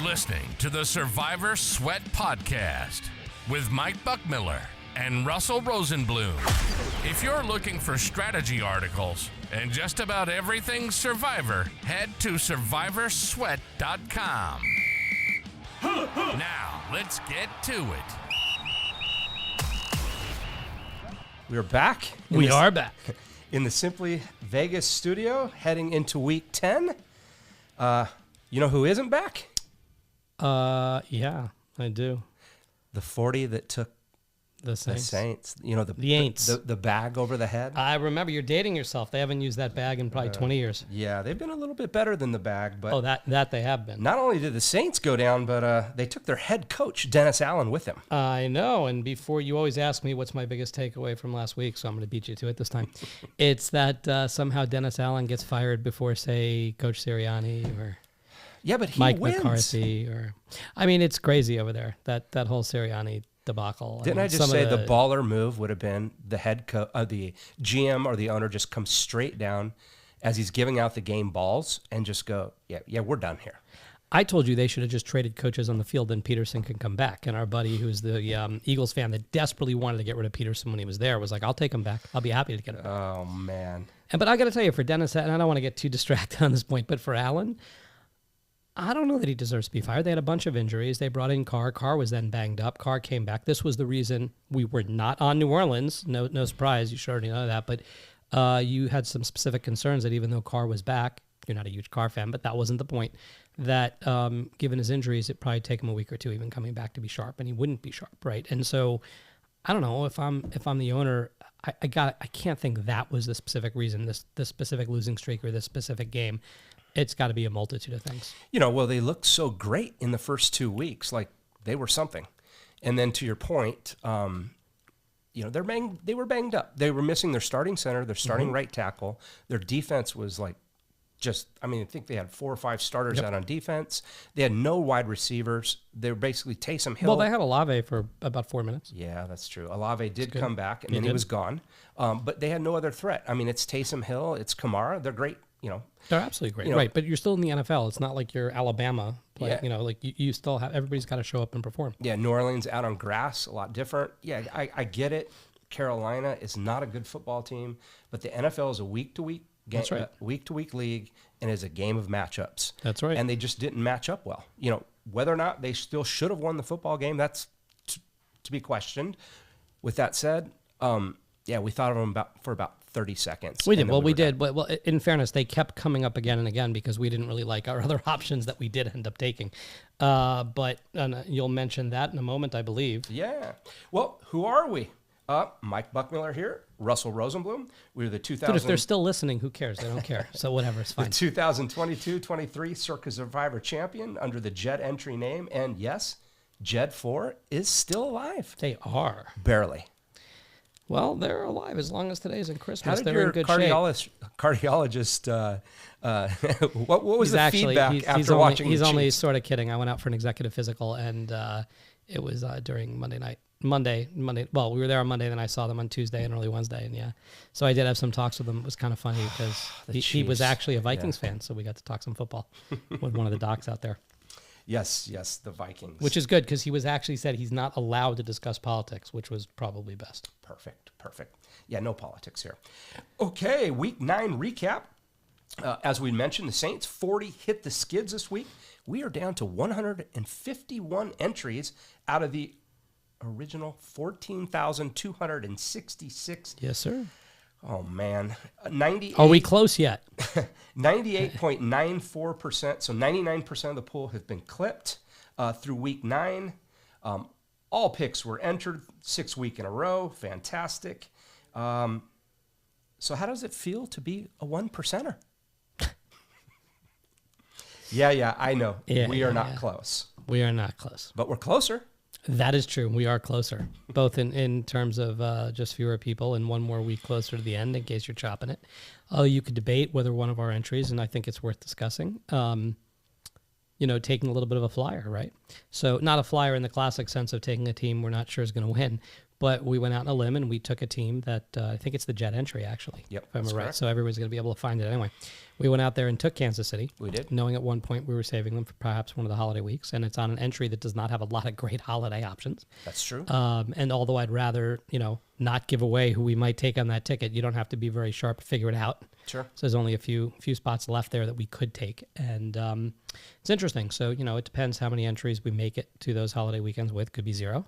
You're listening to the Survivor Sweat Podcast with Mike Buckmiller and Russell Rosenblum. If you're looking for strategy articles and just about everything Survivor, head to survivorsweat.com. Now, let's get to it. We're back. We are back. In the Simply Vegas studio, heading into week 10. You know who isn't back? Yeah, I do. The 40 that took The Saints. You know, the Aints. The bag over the head. I remember you're dating yourself. They haven't used that bag in probably 20 years. Yeah, they've been a little bit better than the bag. But Oh, that they have been. not only did the Saints go down, but they took their head coach, Dennis Allen, with them. I know. And before, you always ask me what's my biggest takeaway from last week, so I'm going to beat you to it this time. It's that somehow Dennis Allen gets fired before, say, Coach Sirianni or Yeah, but he Mike wins. McCarthy. I mean, it's crazy over there, that whole Sirianni debacle. Didn't I just say the baller move would have been the the GM or the owner just come straight down as he's giving out the game balls and just go, yeah, we're done here. I told you they should have just traded coaches on the field, then Peterson can come back. And our buddy, who's the Eagles fan that desperately wanted to get rid of Peterson when he was there, was like, I'll take him back. I'll be happy to get him back. Oh, man. But I got to tell you, for Dennis, and I don't want to get too distracted on this point, but for Allen, I don't know that he deserves to be fired. They had a bunch of injuries. They brought in Carr. Carr was then banged up. Carr came back. This was the reason we were not on New Orleans. No surprise. You should already know that. But you had some specific concerns that even though Carr was back, you're not a huge Carr fan, but that wasn't the point, that given his injuries, it'd probably take him a week or two even coming back to be sharp, and he wouldn't be sharp, right? And so I don't know if I'm the owner, I can't think that was the specific reason, this specific losing streak or this specific game. It's got to be a multitude of things. You know, well, they looked so great in the first 2 weeks, like they were something. And then to your point, you know, they were banged up. They were missing their starting center, their starting right tackle. Their defense was like I think they had 4 or 5 starters out on defense. They had no wide receivers. They were basically Taysom Hill. Well, they had Olave for about 4 minutes. Yeah, that's true. Olave did come back, and then he was gone. But they had no other threat. I mean, it's Taysom Hill, it's Kamara. They're great. You know, they're absolutely great, you know, right? But you're still in the NFL. It's not like you're Alabama. Yeah. You know, like you still have, everybody's got to show up and perform. Yeah, New Orleans out on grass, a lot different. Yeah, I get it. Carolina is not a good football team, but the NFL is a week-to-week game, That's right. Week-to-week league, and is a game of matchups. That's right. And they just didn't match up well. You know, whether or not they still should have won the football game, that's to be questioned. With that said, we thought of them for about 30 seconds. We did. Well, we did. Well, in fairness, they kept coming up again and again because we didn't really like our other options that we did end up taking. But you'll mention that in a moment, I believe. Yeah. Well, who are we? Mike Buckmiller here, Russell Rosenblum. We're the 2000. Dude, if they're still listening, who cares? They don't care. So whatever, it's fine. The 2022-23 Circa Survivor champion under the Jed entry name. And yes, Jed 4 is still alive. They are. Barely. Well, they're alive as long as today's in Christmas. How did they're your in good shape. cardiologist, what was the feedback after watching He's the only Chiefs? sort of kidding. I went out for an executive physical, and it was during Monday. Well, we were there on Monday, then I saw them on Tuesday and early Wednesday, and yeah. So I did have some talks with him. It was kind of funny because he was actually a Vikings fan, so we got to talk some football with one of the docs out there. Yes, the Vikings. Which is good because he was actually said he's not allowed to discuss politics, which was probably best. Perfect. Yeah, no politics here. Okay, week 9 recap. As we mentioned, the Saints 40 hit the skids this week. We are down to 151 entries out of the original 14,266. Yes, sir. Oh, man. 98. Are we close yet? 98.94%. So 99% of the pool have been clipped through week 9. All picks were entered 6 weeks in a row. Fantastic. So how does it feel to be a 1%er? Yeah, I know. We are not close. We are not close. But we're closer. That is true. We are closer, both in terms of just fewer people and one more week closer to the end in case you're chopping it. You could debate whether one of our entries, and I think it's worth discussing, taking a little bit of a flyer, right? So not a flyer in the classic sense of taking a team we're not sure is going to win, But we went out on a limb and we took a team that I think it's the jet entry, actually. Yep, if I'm that's right. correct. So everybody's going to be able to find it anyway. We went out there and took Kansas City. We did. Knowing at one point we were saving them for perhaps one of the holiday weeks. And it's on an entry that does not have a lot of great holiday options. That's true. And although I'd rather, not give away who we might take on that ticket, you don't have to be very sharp to figure it out. Sure. So there's only a few spots left there that we could take. And it's interesting. So, it depends how many entries we make it to those holiday weekends with. Could be 0.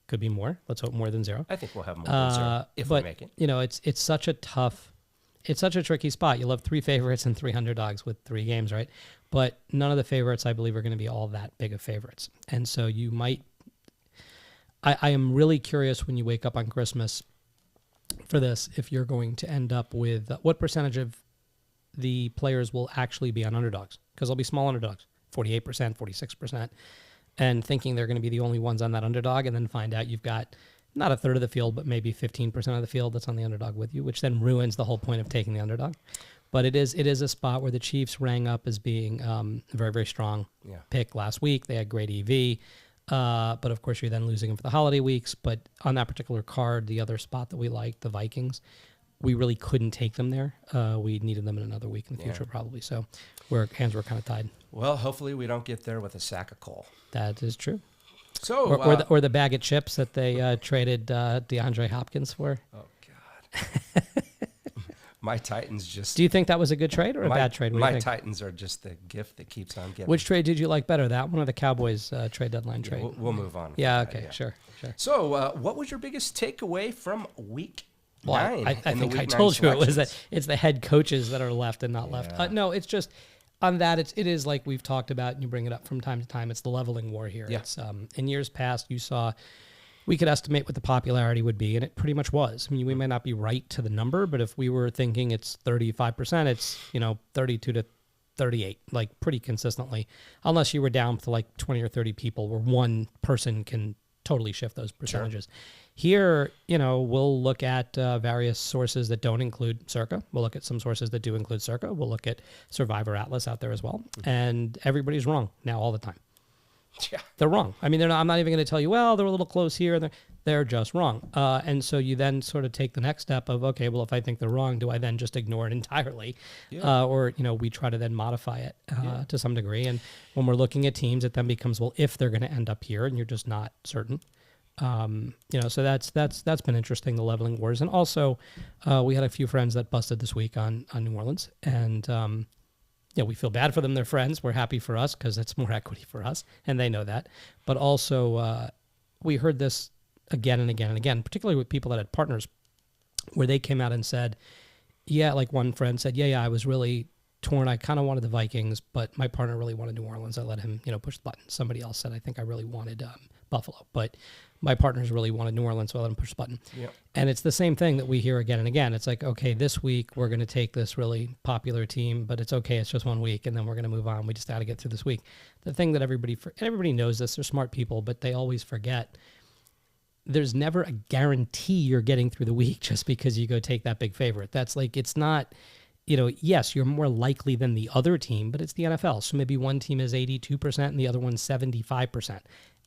Could be more. Let's hope more than 0. I think we'll have more than 0 if we make it. It's such a tricky spot. You'll have 3 favorites and 3 underdogs with 3 games, right? But none of the favorites, I believe, are going to be all that big of favorites. And so you might... I am really curious when you wake up on Christmas for this, if you're going to end up with what percentage of the players will actually be on underdogs, because they'll be small underdogs, 48%, 46%, and thinking they're going to be the only ones on that underdog, and then find out you've got not a third of the field, but maybe 15% of the field that's on the underdog with you, which then ruins the whole point of taking the underdog. But it is a spot where the Chiefs rang up as being a very, very strong pick last week. They had great EV. But of course, you're then losing them for the holiday weeks. But on that particular card, the other spot that we liked, the Vikings, we really couldn't take them there. We needed them in another week in the future, probably. So our hands were kind of tied. Well, hopefully we don't get there with a sack of coal. That is true. So, or the bag of chips that they traded DeAndre Hopkins for. Oh, God. My Titans just... Do you think that was a good trade or a bad trade? My Titans are just the gift that keeps on giving. Which trade did you like better, that one or the Cowboys trade deadline trade? We'll move on. Yeah, okay, sure. So, what was your biggest takeaway from week 9? I think I told you it's the head coaches that are left and not left. No, it's just on that. It is like we've talked about, and you bring it up from time to time. It's the leveling war here. Yeah. It's in years past, you saw. We could estimate what the popularity would be, and it pretty much was. I mean, we may not be right to the number, but if we were thinking it's 35%, it's 32 to 38, like pretty consistently, unless you were down to like 20 or 30 people where one person can totally shift those percentages. Sure. Here, we'll look at various sources that don't include Circa. We'll look at some sources that do include Circa. We'll look at Survivor Atlas out there as well, and everybody's wrong now all the time. Yeah, they're wrong. I mean, I'm not even going to tell you, well, they're a little close here. They're just wrong. And so you then sort of take the next step of, okay, well, if I think they're wrong, do I then just ignore it entirely? Yeah. Or, we try to then modify it to some degree. And when we're looking at teams, it then becomes, well, if they're going to end up here and you're just not certain. So that's been interesting, the leveling wars. And also, we had a few friends that busted this week on New Orleans. And, we feel bad for them. They're friends. We're happy for us because it's more equity for us, and they know that. But also, we heard this again and again and again, particularly with people that had partners, where they came out and said, like one friend said, I was really torn. I kind of wanted the Vikings, but my partner really wanted New Orleans. I let him, push the button. Somebody else said, I think I really wanted Buffalo, but my partners really wanted New Orleans, so I let him push the button. Yep. And it's the same thing that we hear again and again. It's like, okay, this week we're going to take this really popular team, but it's okay. It's just 1 week, and then we're going to move on. We just got to get through this week. The thing that everybody knows this, they're smart people, but they always forget there's never a guarantee you're getting through the week just because you go take that big favorite. That's like, it's not... yes, you're more likely than the other team, but it's the NFL. So maybe one team is 82% and the other one's 75%.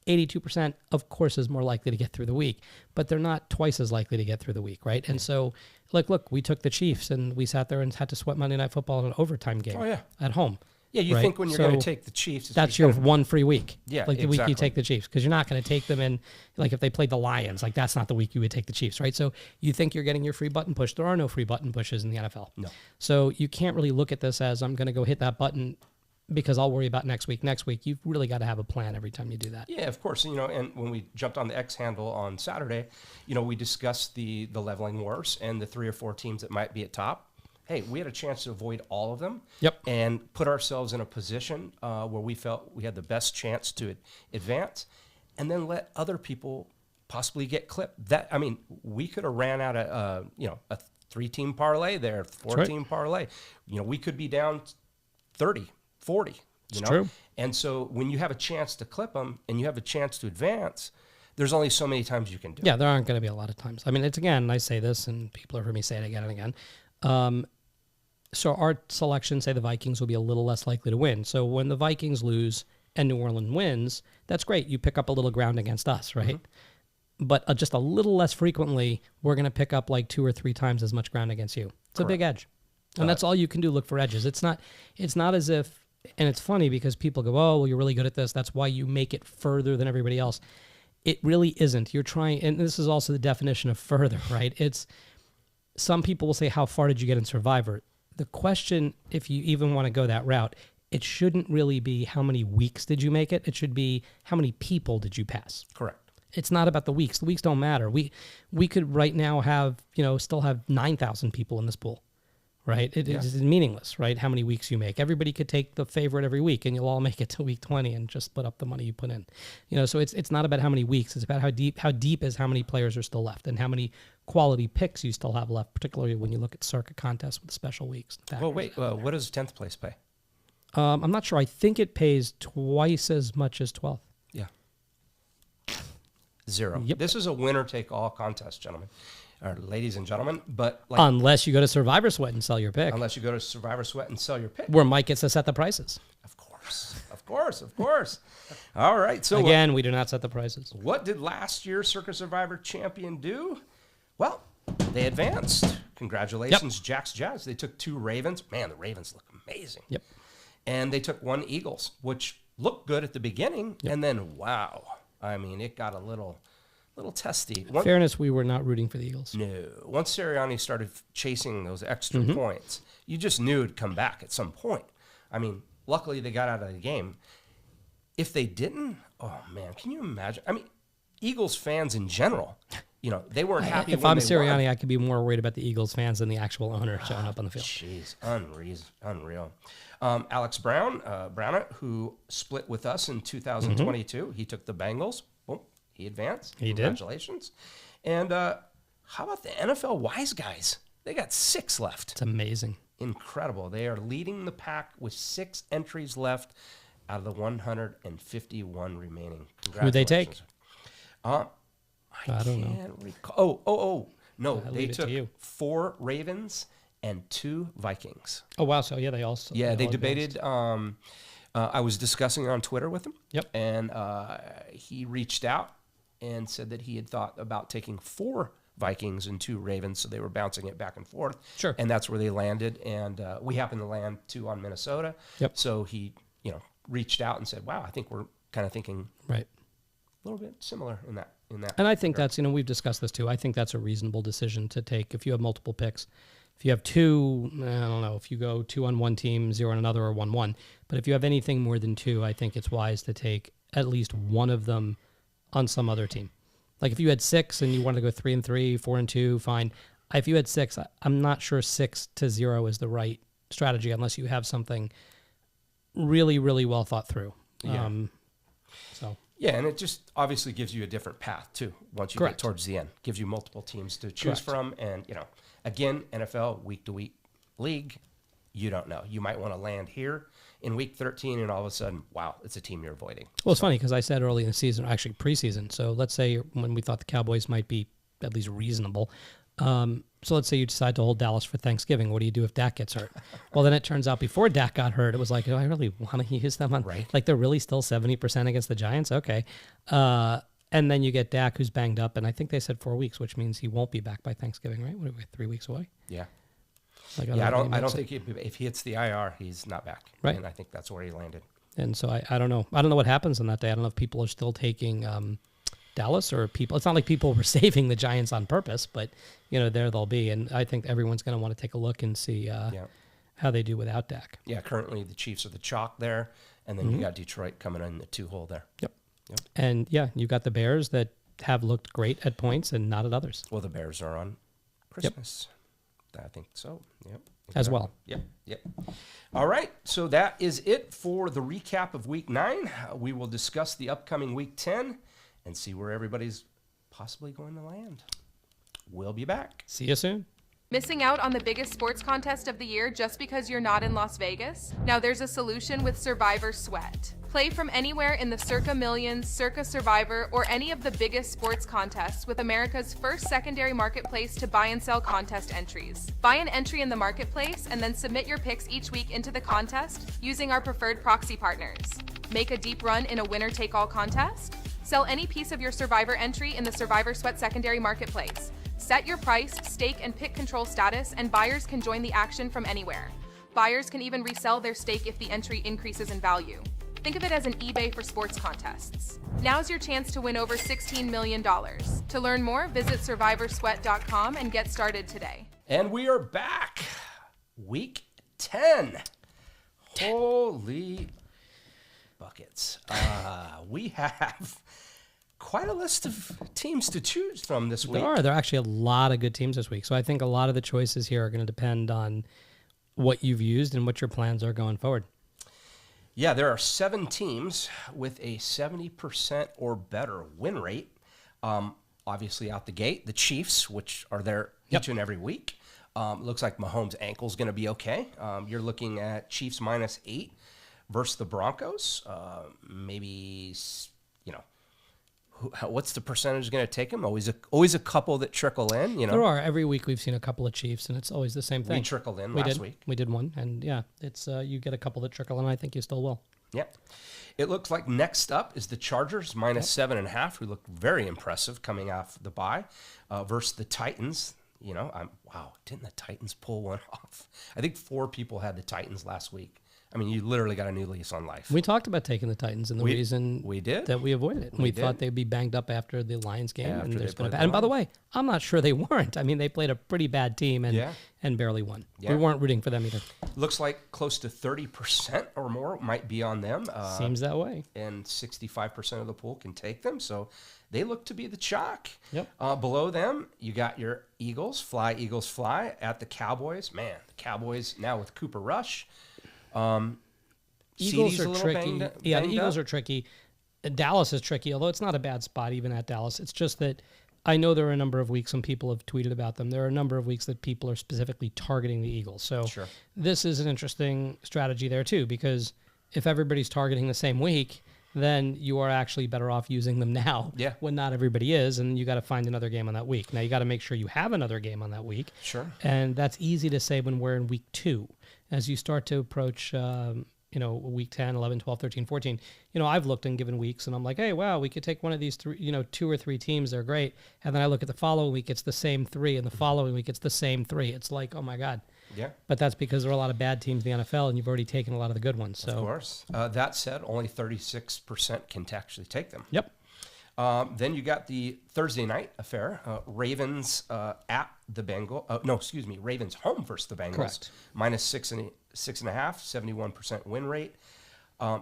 82%, of course, is more likely to get through the week, but they're not twice as likely to get through the week, right? And so, look, we took the Chiefs and we sat there and had to sweat Monday Night Football in an overtime game at home. Yeah, you think when you're going to take the Chiefs... That's your one free week. Yeah, like the week you take the Chiefs, because you're not going to take them in, like if they played the Lions, like that's not the week you would take the Chiefs, right? So you think you're getting your free button push. There are no free button pushes in the NFL. No. So you can't really look at this as I'm going to go hit that button because I'll worry about next week. Next week, you've really got to have a plan every time you do that. Yeah, of course. And when we jumped on the X handle on Saturday, we discussed the leveling wars and the 3 or 4 teams that might be at top. Hey, we had a chance to avoid all of them and put ourselves in a position where we felt we had the best chance to advance, and then let other people possibly get clipped. We could have ran out a 3-team parlay there, 4-team parlay. We could be down 30, 40. True. And so when you have a chance to clip them and you have a chance to advance, there's only so many times you can do it. Yeah, there aren't going to be a lot of times. I mean, it's again, I say this, and people have heard me say it again and again. So our selection, say the Vikings, will be a little less likely to win. So when the Vikings lose and New Orleans wins, that's great. You pick up a little ground against us, right? Mm-hmm. but just a little less frequently, we're going to pick up like 2 or 3 times as much ground against you. It's a big edge. And that's all you can do, look for edges. It's not as if, and it's funny because people go, oh, well, you're really good at this. That's why you make it further than everybody else. It really isn't. You're trying, and this is also the definition of further, right? It's, some people will say, how far did you get in Survivor? The question, if you even want to go that route, it shouldn't really be how many weeks did you make it. It should be how many people did you pass. Correct. It's not about the weeks. The weeks don't matter. We could right now have, still have 9,000 people in this pool, right? It's meaningless, right? How many weeks you make. Everybody could take the favorite every week and you'll all make it to week 20 and just split up the money you put in. So it's not about how many weeks. It's about how deep is how many players are still left and how many quality picks you still have left, particularly when you look at Circa contests with special weeks. Well, wait, what does 10th place pay? I'm not sure. I think it pays twice as much as 12th. Yeah. 0. Yep. This is a winner-take-all contest, gentlemen, or ladies and gentlemen. But unless you go to Survivor Sweat and sell your pick. Unless you go to Survivor Sweat and sell your pick. Where Mike gets to set the prices. Of course. All right. So again, we do not set the prices. What did last year's Circa Survivor champion do? Well, they advanced. Congratulations, Jack's Jazz. They took 2 Ravens. Man, the Ravens look amazing. Yep. And they took 1 Eagles, which looked good at the beginning, and then wow. I mean, it got a little testy. In fairness, we were not rooting for the Eagles. No. Once Sirianni started chasing those extra points, you just knew it'd come back at some point. I mean, luckily they got out of the game. If they didn't, oh man, can you imagine? I mean, Eagles fans in general, they weren't happy. If I'm Sirianni, I could be more worried about the Eagles fans than the actual owner showing up on the field. Jeez, unreal. Alex Brown, who split with us in 2022, he took the Bengals. Boom, he advanced. He did. Congratulations. And how about the NFL wise guys? They got 6 left. It's amazing. Incredible. They are leading the pack with 6 entries left out of the 151 remaining. Who'd they take? I don't know. Recall. Oh, no. They took 4 Ravens and 2 Vikings. Oh, wow. So, yeah, they also. Yeah, they debated. I was discussing on Twitter with him. Yep. And he reached out and said that he had thought about taking 4 Vikings and 2 Ravens, so they were bouncing it back and forth. Sure. And that's where they landed. And we happened to land 2 on Minnesota. Yep. So he, reached out and said, wow, I think we're kind of thinking right. a little bit similar in that. And I think that's, we've discussed this too. I think that's a reasonable decision to take if you have multiple picks. If you have 2, I don't know, if you go 2 on one team, 0 on another, or 1-1. But if you have anything more than 2, I think it's wise to take at least one of them on some other team. Like if you had 6 and you wanted to go 3-3, 4-2, fine. If you had 6, I'm not sure 6-0 is the right strategy unless you have something really, really well thought through. Yeah. Yeah, and it just obviously gives you a different path too. Once you get towards the end, gives you multiple teams to choose from, and again, NFL week to week league, you don't know. You might want to land here in week 13, and all of a sudden, wow, it's a team you're avoiding. Well, it's funny because I said early in the season, actually preseason. So let's say when we thought the Cowboys might be at least reasonable. So let's say you decide to hold Dallas for Thanksgiving. What do you do if Dak gets hurt? Well, then it turns out before Dak got hurt, it was like, I really want to use them on. Right. Like they're really still 70% against the Giants. Okay. And then you get Dak who's banged up, and I think they said 4 weeks, which means he won't be back by Thanksgiving, right? What are we, 3 weeks away? Yeah. Like, I don't think if he hits the IR, he's not back. Right. And I think that's where he landed. And so I don't know. I don't know what happens on that day. I don't know if people are still taking Dallas or people. It's not like people were saving the Giants on purpose, but there they'll be. And I think everyone's going to want to take a look and see how they do without Dak. Yeah, currently the Chiefs are the chalk there, and then you got Detroit coming in the 2 hole there. Yep. And you got the Bears that have looked great at points and not at others. Well, the Bears are on Christmas. I think so. Yep. As well. Yep. All right. So that is it for the recap of week 9. We will discuss the upcoming week 10 and see where everybody's possibly going to land. We'll be back. See you soon. Missing out on the biggest sports contest of the year just because you're not in Las Vegas? Now there's a solution with Survivor Sweat. Play from anywhere in the Circa Millions, Circa Survivor, or any of the biggest sports contests with America's first secondary marketplace to buy and sell contest entries. Buy an entry in the marketplace and then submit your picks each week into the contest using our preferred proxy partners. Make a deep run in a winner-take-all contest? Sell any piece of your Survivor entry in the Survivor Sweat secondary marketplace. Set your price, stake, and pick control status, and buyers can join the action from anywhere. Buyers can even resell their stake if the entry increases in value. Think of it as an eBay for sports contests. Now's your chance to win over $16 million. To learn more, visit survivorsweat.com and get started today. And we are back. Week 10. Holy buckets. We have quite a list of teams to choose from this week. There are actually a lot of good teams this week. So I think a lot of the choices here are going to depend on what you've used and what your plans are going forward. Yeah, there are 7 teams with a 70% or better win rate. Obviously, out the gate, the Chiefs, which are there each and every week. Looks like Mahomes' ankle's going to be okay. You're looking at Chiefs -8 versus the Broncos. Maybe, what's the percentage going to take them? Always a couple that trickle in. There are. Every week we've seen a couple of Chiefs, and it's always the same thing. We trickled in last week. We did one, and yeah, it's you get a couple that trickle, and I think you still will. Yep. It looks like next up is the Chargers -7.5, who look very impressive coming off the bye, versus the Titans. Didn't the Titans pull one off? I think 4 people had the Titans last week. I mean, you literally got a new lease on life. We talked about taking the Titans, and the reason we did that we avoided it. We thought they'd be banged up after the Lions game, Yeah, and after there's they been a played bad. And by the the way, I'm not sure they weren't. I mean, they played a pretty bad team and barely won. Yeah. We weren't rooting for them either. Looks like close to 30% or more might be on them. Seems that way. And 65% of the pool can take them. So they look to be the chalk. Yep. Below them, you got your Eagles fly at the Cowboys. Man, the Cowboys now with Cooper Rush. Eagles are tricky. The Eagles are tricky. Dallas is tricky, although it's not a bad spot even at Dallas. It's just that I know there are a number of weeks, some people have tweeted about them. There are a number of weeks that people are specifically targeting the Eagles. So This is an interesting strategy there too, because if everybody's targeting the same week, then you are actually better off using them now when not everybody is, and you got to find another game on that week. Now, you got to make sure you have another game on that week. Sure. And that's easy to say when we're in week 2. As you start to approach week 10, 11, 12, 13, 14, I've looked and given weeks and I'm like, hey, wow, we could take one of these 3, 2 or 3 teams. They're great. And then I look at the following week, it's the same 3. And the following week, it's the same 3. It's like, oh my God. Yeah. But that's because there are a lot of bad teams in the NFL and you've already taken a lot of the good ones. So. Of course. That said, only 36% can actually take them. Yep. Then you got the Thursday night affair. Ravens at the Bengals. Ravens home versus the Bengals. Correct. -6.5, 71% win rate.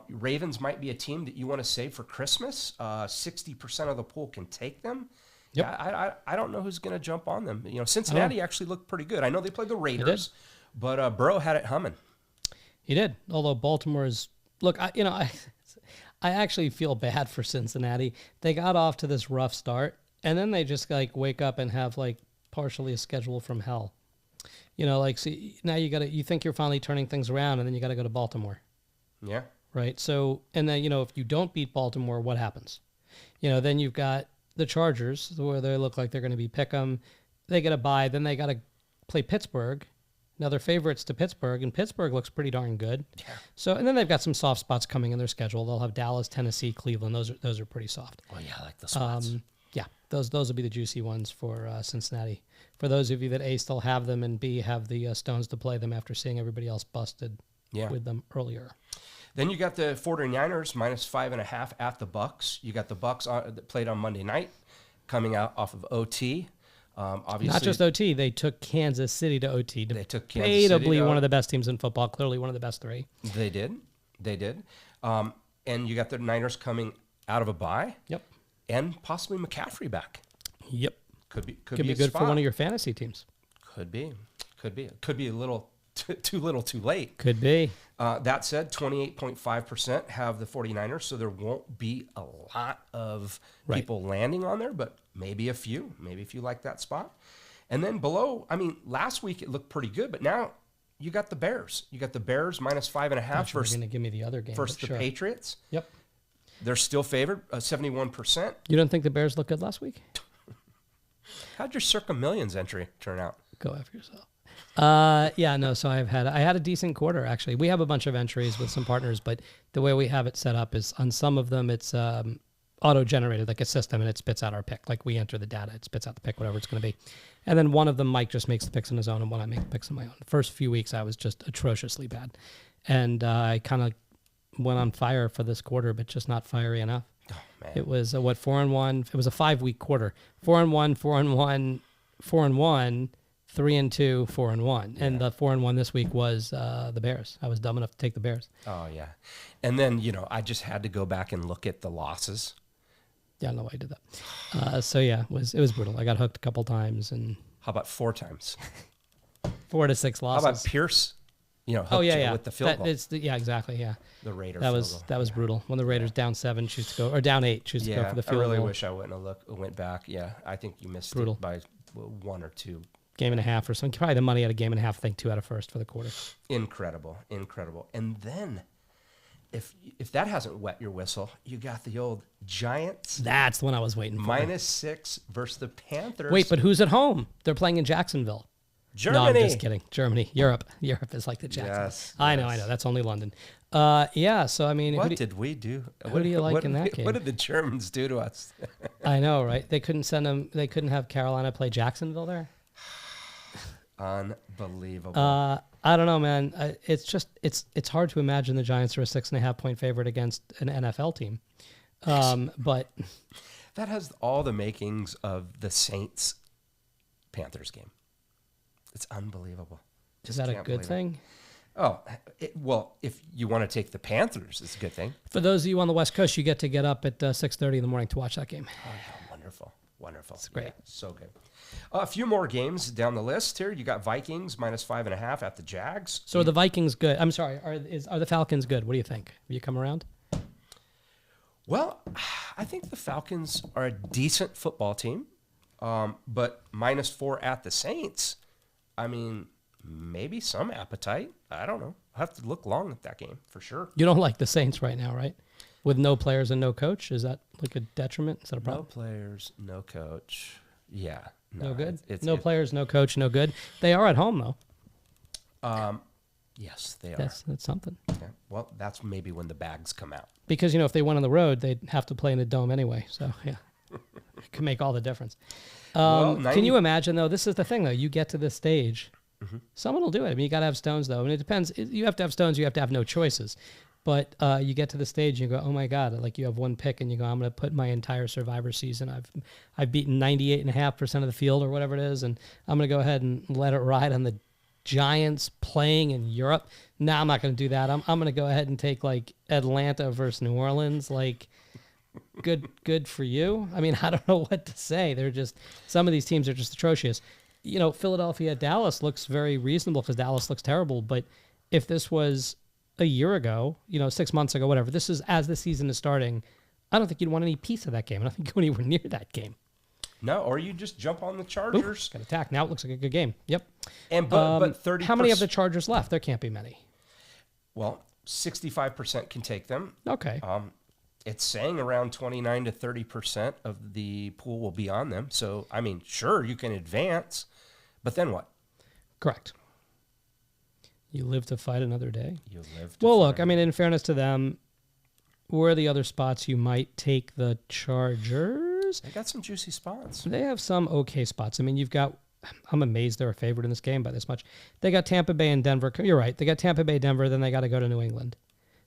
Ravens might be a team that you want to save for Christmas. 60% of the pool can take them. Yep. Yeah, I don't know who's going to jump on them. Cincinnati actually looked pretty good. I know they played the Raiders, but Burrow had it humming. He did. Although Baltimore's I actually feel bad for Cincinnati. They got off to this rough start, and then they just wake up and have partially a schedule from hell. See, now you think you're finally turning things around, and then you got to go to Baltimore. Yeah. Right. So, and then if you don't beat Baltimore, what happens? Then you've got the Chargers, where they look like they're going to be pick'em. They get a bye, then they got to play Pittsburgh. Now they're favorites to Pittsburgh, and Pittsburgh looks pretty darn good. Yeah. So, and then they've got some soft spots coming in their schedule. They'll have Dallas, Tennessee, Cleveland. Those are pretty soft. Oh yeah, I like the spots. Those will be the juicy ones for Cincinnati. For those of you that A, still have them, and B, have the stones to play them after seeing everybody else busted with them earlier. Then you got the 49ers -5.5 at the Bucks. You got the Bucks that played on Monday night, coming out off of OT. Obviously, not just OT, they took Kansas City to OT. They took Kansas City one of the best teams in football, clearly one of the best 3. They did. And you got the Niners coming out of a bye. Yep. And possibly McCaffrey back. Could be be good for one of your fantasy teams. Could be a little too little too late. Could be. That said, 28.5% have the 49ers, so there won't be a lot of people landing on there, but maybe a few if you like that spot. And then below, last week it looked pretty good, but now you got the Bears. You got the Bears -5.5 versus going to give me the other game versus the Patriots. Yep. They're still favored, 71%. You don't think the Bears looked good last week? How'd your Circa Millions entry turn out? Go after yourself. So I had a decent quarter, actually. We have a bunch of entries with some partners, but the way we have it set up is on some of them, it's auto-generated like a system, and it spits out our pick. Like we enter the data, it spits out the pick, whatever it's going to be. And then one of them, Mike, just makes the picks on his own, and one I make the picks on my own. The first few weeks, I was just atrociously bad. And I kind of went on fire for this quarter, but just not fiery enough. Oh, man. It was 4-1. It was a 5-week quarter. 4-1, 4-1, 4-1, 3-2, 4-1. And the 4-1 this week was the Bears. I was dumb enough to take the Bears. Oh, yeah. And then, I just had to go back and look at the losses. Yeah, I don't know why I did that. So yeah, it was brutal. I got hooked a couple times, and How about 4 times? 4 to 6 losses. How about Pierce? Hooked you with the field goal. Yeah, exactly. Yeah, The Raider that field was goal. that was brutal. When the Raiders down 7, choose to go, or down 8, choose to go for the field I really goal. wish I wouldn't have went back. Yeah, I think you missed Brutal. it by 1 or 2. Game and a half or something. Probably the money at a game and a half. I think 2 out of first for the quarter. Incredible. And then, if that hasn't wet your whistle, you got the old Giants That's the one I was waiting for. -6 versus the Panthers. Wait, but who's at home? They're playing in Jacksonville. Germany. No, I'm just kidding. Germany, Europe is like the Jacksonville. Yes, I know. That's only London. Yeah. So I mean, What did we do? who do you like in that game? What did the Germans do to us? I know, right? They couldn't send them. They couldn't have Carolina play Jacksonville there. Unbelievable. I don't know, man. It's hard to imagine the Giants are a 6.5 point favorite against an NFL team. But that has all the makings of the Saints Panthers game. It's unbelievable. is that a can't good believe it. thing? Oh, well, if you want to take the Panthers, it's a good thing. For those of you on the West Coast, you get to get up at 6:30 in the morning to watch that game. Oh, yeah, wonderful. It's great. Yeah, so good. A few more games down the list here. You got Vikings -5.5 at the Jags. So are the Vikings good? I'm sorry. Are the Falcons good? What do you think? Have you come around? Well, I think the Falcons are a decent football team, but -4 at the Saints. I mean, maybe some appetite. I don't know. I'll have to look long at that game for sure. You don't like the Saints right now, right? With no players and no coach, is that like a detriment? Is that a No problem? players, no coach. Yeah. No good. It's Players, no coach, no good. They are at home though. Yes, they are. That's something. Yeah. Well, that's maybe when the bags come out. Because if they went on the road, they'd have to play in the dome anyway. So yeah, it can make all the difference. Well, Can you imagine though? This is the thing though. You get to this stage, someone will do it. I mean, you got to have stones though, and it depends. You have to have stones. You have to have no choices. But you get to the stage, and you go, oh my God! Like you have one pick, and you go, I'm going to put my entire Survivor season. I've beaten 98.5% of the field or whatever it is, and I'm going to go ahead and let it ride on the Giants playing in Europe. No, I'm not going to do that. I'm going to go ahead and take like Atlanta versus New Orleans. Like, good for you. I mean, I don't know what to say. They're just, some of these teams are just atrocious. Philadelphia, Dallas looks very reasonable because Dallas looks terrible. But if this was a year ago, 6 months ago, whatever, this is as the season is starting, I don't think you'd want any piece of that game. I don't think you'd go anywhere near that game. No, or you just jump on the Chargers. Got attack. Now it looks like a good game. Yep. And but 30%. How many of the Chargers left? There can't be many. Well, 65% can take them. Okay. It's saying around 29 to 30% of the pool will be on them. So, I mean, sure, you can advance, but then what? Correct. You live to fight another day. You live to Well, fight. look, I mean, in fairness to them, where are the other spots you might take the Chargers? They got some juicy spots. They have some okay spots. I mean, I'm amazed they're a favorite in this game by this much. They got Tampa Bay and Denver. You're right. They got Tampa Bay, Denver. Then they got to go to New England.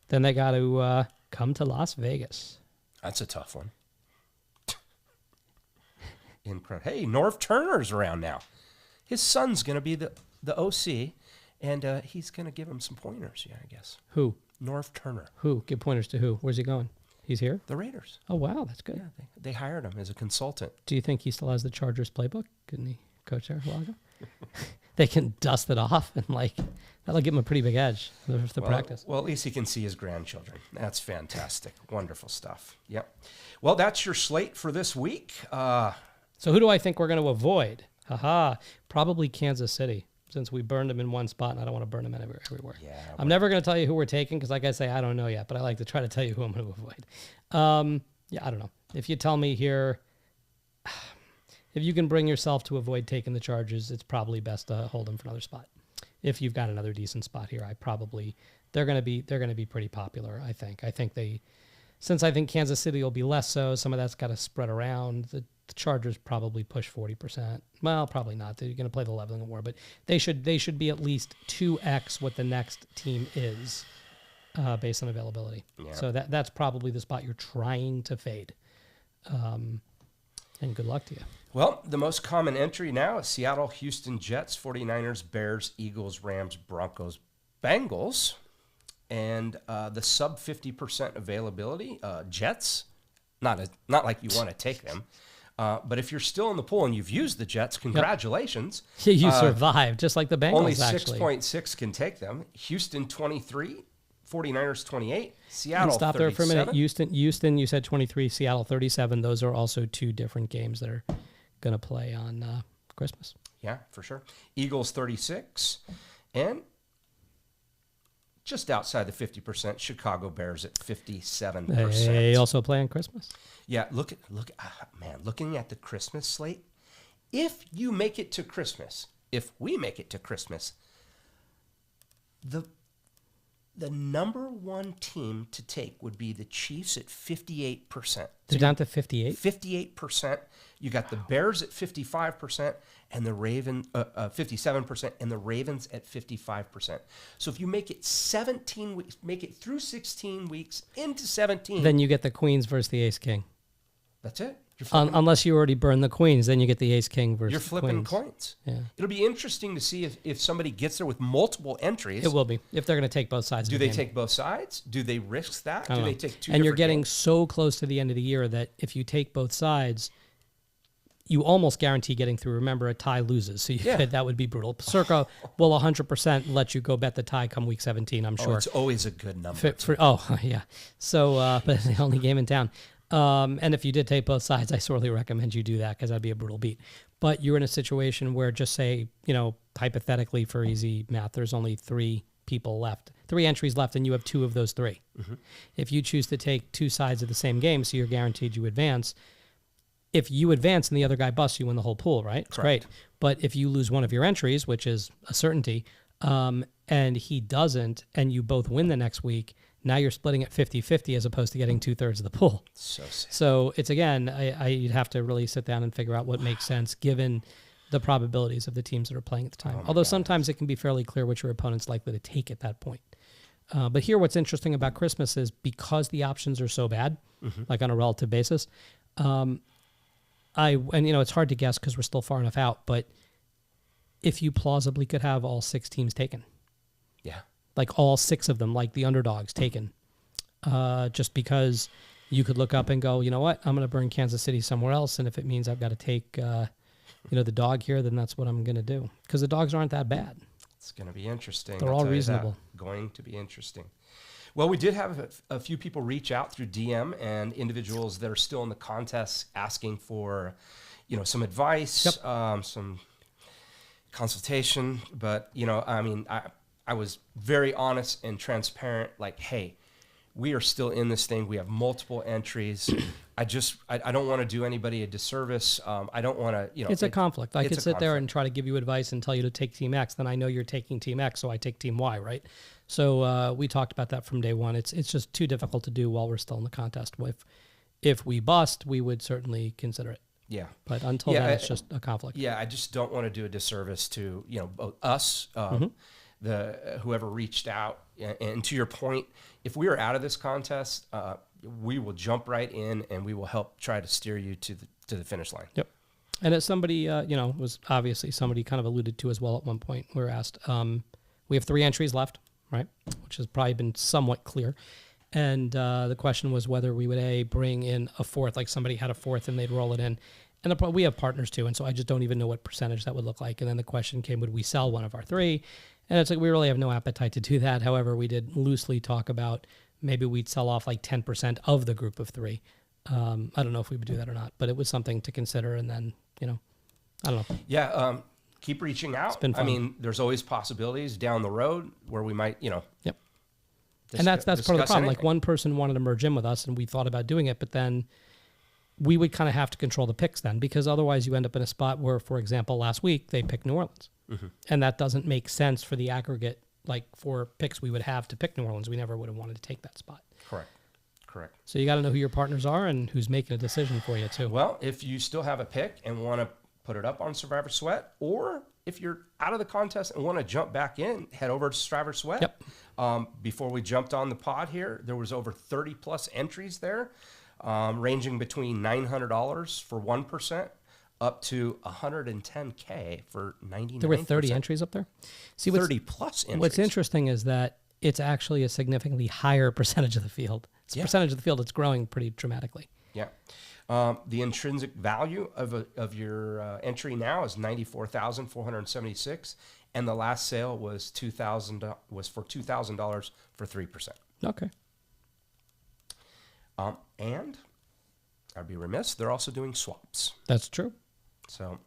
Then they got to come to Las Vegas. That's a tough one. Incredible. Hey, Norv Turner's around now. His son's going to be the OC, and he's going to give him some pointers, I guess. Who? Norv Turner. Who? Give pointers to who? Where's he going? He's here? The Raiders. Oh, wow. That's good. Yeah, they hired him as a consultant. Do you think he still has the Chargers playbook? Couldn't he coach there a while ago? They can dust it off and that'll give him a pretty big edge for the practice. Well, at least he can see his grandchildren. That's fantastic. Wonderful stuff. Yep. Well, that's your slate for this week. So who do I think we're going to avoid? Probably Kansas City, since we burned them in one spot, and I don't want to burn them everywhere. Yeah, I'm never going to tell you who we're taking because, like I say, I don't know yet, but I like to try to tell you who I'm going to avoid. I don't know. If you tell me here, if you can bring yourself to avoid taking the Chargers, it's probably best to hold them for another spot. If you've got another decent spot here, they're going to be pretty popular. I think since I think Kansas City will be less so, some of that's got to spread around. The Chargers probably push 40%. Well, probably not. They're going to play the leveling war, but they should be at least 2x what the next team is based on availability. Yeah. So that's probably the spot you're trying to fade. And good luck to you. Well, the most common entry now is Seattle, Houston, Jets, 49ers, Bears, Eagles, Rams, Broncos, Bengals. And the sub 50% availability, Jets, not like you want to take them. But if you're still in the pool and you've used the Jets, congratulations. Yep. You survived, just like the Bengals, only actually. 6.6 can take them. Houston, 23. 49ers, 28. Seattle, stop 37. there for a minute. Houston, you said 23. Seattle, 37. Those are also two different games that are going to play on Christmas. Yeah, for sure. Eagles, 36. And just outside the 50%, Chicago Bears at 57%. They also play on Christmas. Yeah, looking at the Christmas slate, if you make it to Christmas, if we make it to Christmas, the number one team to take would be the Chiefs at 58%. They're down to 58? 58%. You got the Bears at 55% and the 57% and the Ravens at 55%. So if you make it 17 weeks, make it through 16 weeks into 17. Then you get the Queens versus the Ace King. That's it. Unless you already burned the Queens, then you get the Ace King versus You're flipping Queens. coins. Yeah. It'll be interesting to see if somebody gets there with multiple entries. It will be, if they're going to take both sides. Do they take both sides? Do they risk that? Do they take two? And you're getting games? so close to the end of the year that if you take both sides, you almost guarantee getting through. Remember, a tie loses, so that would be brutal. Circa will 100% let you go bet the tie come week 17, I'm sure. It's always a good number. Yeah. So, but it's the only game in town. And if you did take both sides, I sorely recommend you do that because that'd be a brutal beat. But you're in a situation where, just say, hypothetically for easy math, there's only 3 entries left, and you have 2 of those 3. Mm-hmm. If you choose to take 2 sides of the same game, so you're guaranteed you advance. If you advance and the other guy busts, you win the whole pool, right? It's great. But if you lose one of your entries, which is a certainty, and he doesn't, and you both win the next week, now you're splitting it 50-50 as opposed to getting 2/3 of the pool. So it's, again, you'd have to really sit down and figure out what makes sense given the probabilities of the teams that are playing at the time. Although sometimes it can be fairly clear what your opponent's likely to take at that point. But here, what's interesting about Christmas is because the options are so bad, like on a relative basis, it's hard to guess because we're still far enough out, but if you plausibly could have all 6 teams taken. Yeah. Like all 6 of them, like the underdogs taken. Just because you could look up and go, you know what, I'm going to burn Kansas City somewhere else, and if it means I've got to take, the dog here, then that's what I'm going to do. Because the dogs aren't that bad. It's going to be interesting. They're all reasonable. Going to be interesting. Well, we did have a few people reach out through DM and individuals that are still in the contest asking for, some advice, some consultation. But, I was very honest and transparent, like, hey, we are still in this thing. We have multiple entries. I don't want to do anybody a disservice. I don't want to, It's a conflict. I could sit there and try to give you advice and tell you to take Team X. Then I know you're taking Team X, so I take Team Y, right? So we talked about that from day one. It's just too difficult to do while we're still in the contest. If we bust, we would certainly consider it. Yeah. But until then, it's just a conflict. Yeah, I just don't want to do a disservice to, both us, whoever reached out. And to your point, if we are out of this contest, we will jump right in and we will help try to steer you to the finish line. Yep. And as somebody, was obviously somebody kind of alluded to as well at one point, we were asked, we have 3 entries left, right? Which has probably been somewhat clear. And the question was whether we would bring in a 4th, like somebody had a 4th and they'd roll it in. And we have partners too, and so I just don't even know what percentage that would look like. And then the question came, would we sell one of our 3? And it's like we really have no appetite to do that. However, we did loosely talk about maybe we'd sell off like 10% of the group of 3. I don't know if we would do that or not, but it was something to consider. And then, I don't know. Yeah, keep reaching out. It's been fun. I mean, there's always possibilities down the road where we might, Yep. And that's part of the problem. Anything. Like one person wanted to merge in with us, and we thought about doing it, but then we would kind of have to control the picks then, because otherwise you end up in a spot where, for example, last week they picked New Orleans. Mm-hmm. And that doesn't make sense for the aggregate, like for picks we would have to pick New Orleans. We never would have wanted to take that spot. Correct. Correct. So you got to know who your partners are and who's making a decision for you too. Well, if you still have a pick and want to put it up on Survivor Sweat, or if you're out of the contest and want to jump back in, head over to Survivor Sweat. Yep. Before we jumped on the pod here, there was over 30 plus entries there, ranging between $900 for 1% up to $110K for 99%. There were 30 entries up there. See, 30 plus entries. What's interesting is that it's actually a significantly higher percentage of the field. It's a percentage of the field that's growing pretty dramatically. Yeah. The intrinsic value of your entry now is $94,476, and the last sale was for $2,000 for 3%. Okay. And I'd be remiss, they're also doing swaps. That's true. So,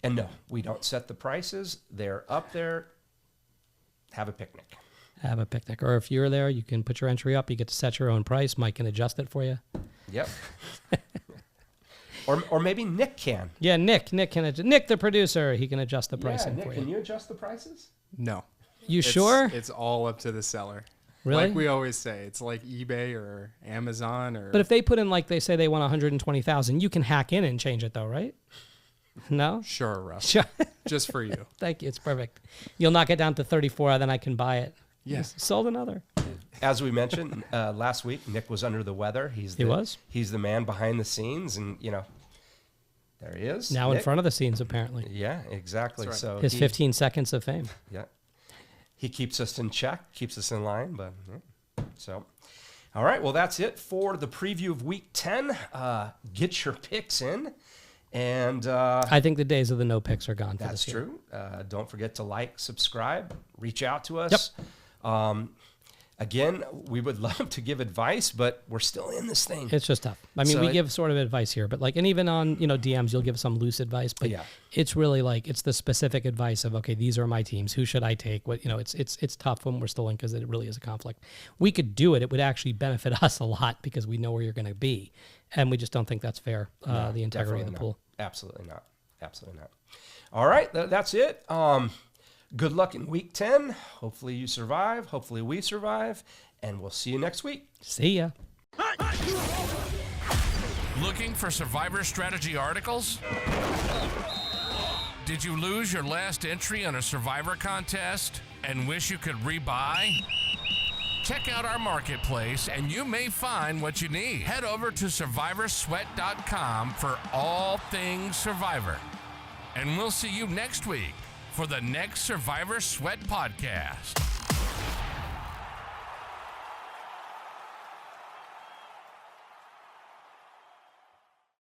and no, we don't set the prices. They're up there. Have a picnic. Have a picnic. Or if you're there, you can put your entry up. You get to set your own price. Mike can adjust it for you. Yep. or maybe Nick can. Yeah, Nick can Nick, the producer, he can adjust the pricing Nick, for you. can you adjust the prices? No. Sure? It's all up to the seller. Really? Like we always say, it's like eBay or Amazon or. But if they put in, like they say they want 120,000, you can hack in and change it though, right? No? Sure, Russ. Sure. Just for you. Thank you. It's perfect. You'll knock it down to 34, then I can buy it. Yes. Sold another. As we mentioned last week, Nick was under the weather. He's the man behind the scenes, and there he is. Now Nick. in front of the scenes, apparently. Yeah, exactly. That's So His 15 seconds of fame. Yeah, he keeps us in check, keeps us in line. But so, all right. Well, that's it for the preview of Week 10. Get your picks in, and I think the days of the no picks are gone. that's for this year. true. Don't forget to like, subscribe, reach out to us. Yep. Again, we would love to give advice, but we're still in this thing. It's just tough. I mean, we give sort of advice here, but and even on, DMs, you'll give some loose advice, but it's really it's the specific advice of, okay, these are my teams. Who should I take? What, it's tough when we're still in because it really is a conflict. We could do it. It would actually benefit us a lot because we know where you're going to be. And we just don't think that's fair. The integrity of the pool. Absolutely not. Absolutely not. All right. That's it. Good luck in Week 10. Hopefully you survive. Hopefully we survive. And we'll see you next week. See ya. Looking for Survivor strategy articles? Did you lose your last entry on a Survivor contest and wish you could rebuy? Check out our marketplace and you may find what you need. Head over to survivorsweat.com for all things Survivor. And we'll see you next week for the next Survivor Sweat podcast.